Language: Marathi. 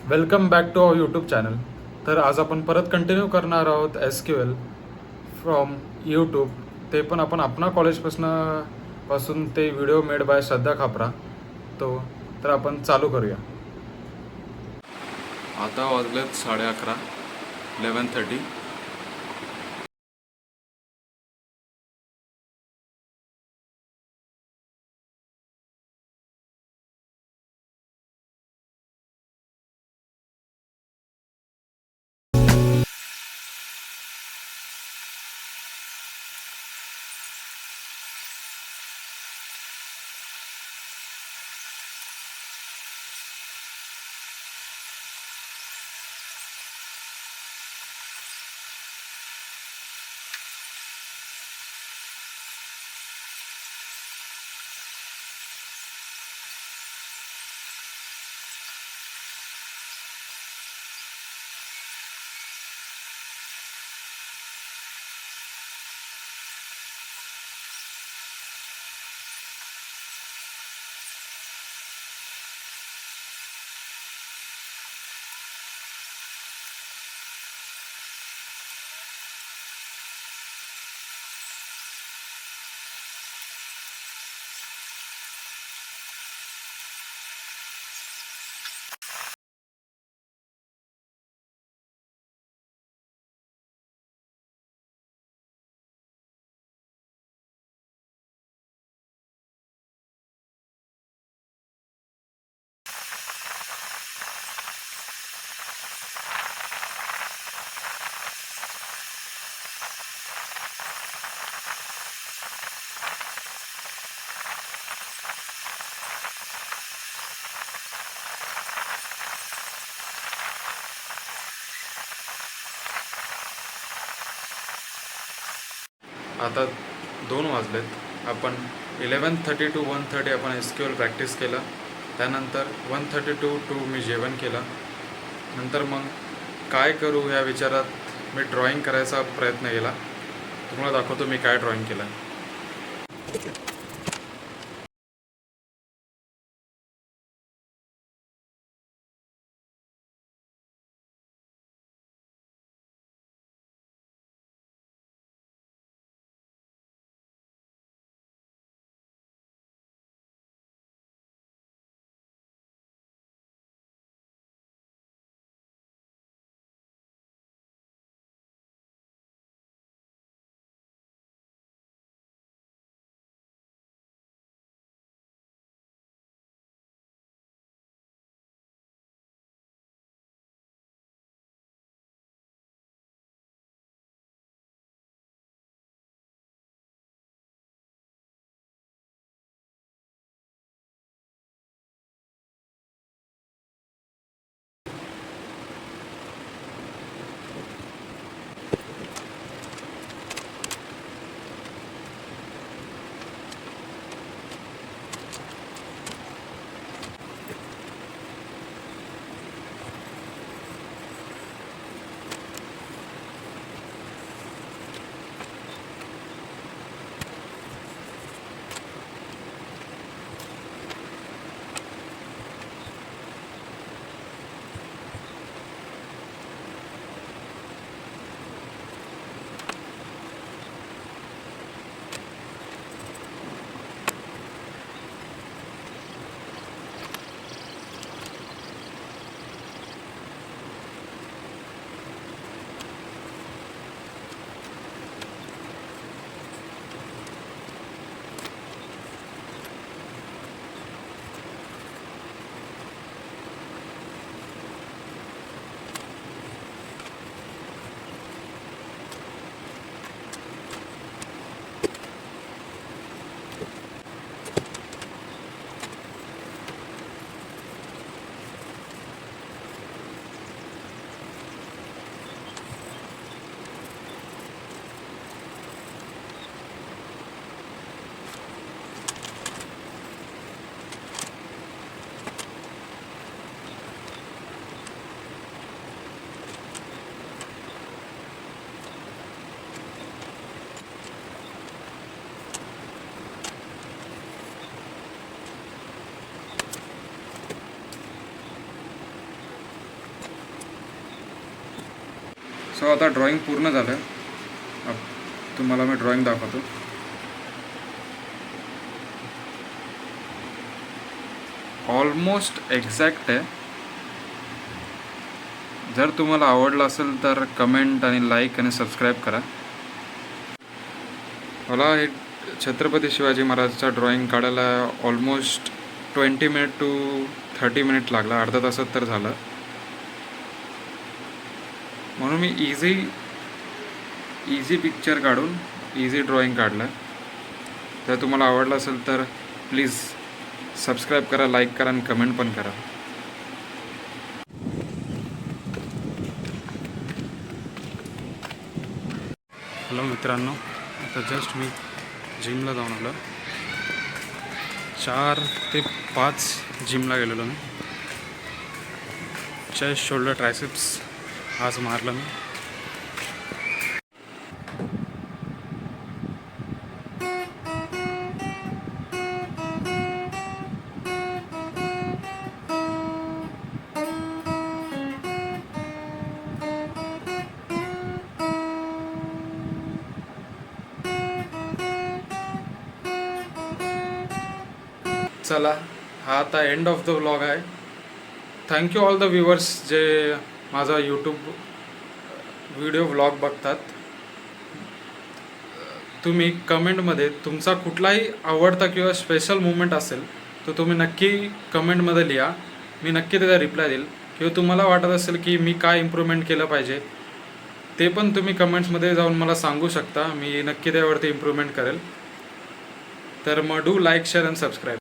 Welcome back to our YouTube channel. तर आज आपण परत कंटिन्यू करणार आहोत SQL फ्रॉम यूट्यूब. ते पण आपण आपणा कॉलेजपासून ते व्हिडिओ मेड बाय श्रद्धा खापरा. तर आपण चालू करूया. आता वाजलेत 11:30, 11:30. आता 2 वाजलेत. आपण 11:30 to 1:30 आपण SQL प्रॅक्टिस केलं. त्यानंतर 1:32 to मी जेवण केलं. नंतर मग काय करू या विचारात मी ड्रॉईंग करायचा प्रयत्न केला. तुम्हाला दाखवतो मी काय ड्रॉईंग केलं. सो आता ड्रॉइंग पूर्ण झालं आहे. तुम्हाला मी ड्रॉइंग दाखवतो. ऑलमोस्ट एक्झॅक्ट आहे. जर तुम्हाला आवडलं असेल तर कमेंट आणि लाईक आणि सबस्क्राईब करा. मला हे छत्रपती शिवाजी महाराजचा ड्रॉइंग काढायला ऑलमोस्ट 20 मिनिट टू 30 मिनिट लागला. अर्धा तासात तर झालं. म्हणून मी इझी पिक्चर काढून इझी ड्रॉइंग काढलं. जर तुम्हाला आवडलं असेल तर प्लीज सबस्क्राईब करा, लाईक करा आणि कमेंट पण करा. हॅलो मित्रांनो, आता जस्ट मी जिमला जाऊन आलो. 4 ते 5 जिमला गेलेलो मी. चेस्ट, शोल्डर, ट्रायसेप्स आज मारलं मी. चला, हा आता एंड ऑफ द व्लॉग आहे. थँक्यू ऑल द व्ह्युअर्स जे माझा यूट्यूब व्हिडिओ व्लॉग बघतात. तुम्ही कमेंटमध्ये तुमचा कुठलाही आवडता किंवा स्पेशल मुमेंट असेल तर तुम्ही नक्की कमेंटमध्ये लिहा. मी नक्की त्याचा रिप्लाय देईल. किंवा तुम्हाला वाटत असेल की मी काय इम्प्रूव्हमेंट केलं पाहिजे ते पण तुम्ही कमेंट्समध्ये जाऊन मला सांगू शकता. मी नक्की त्यावरती इम्प्रूव्हमेंट करेल. तर मग do like, share and subscribe.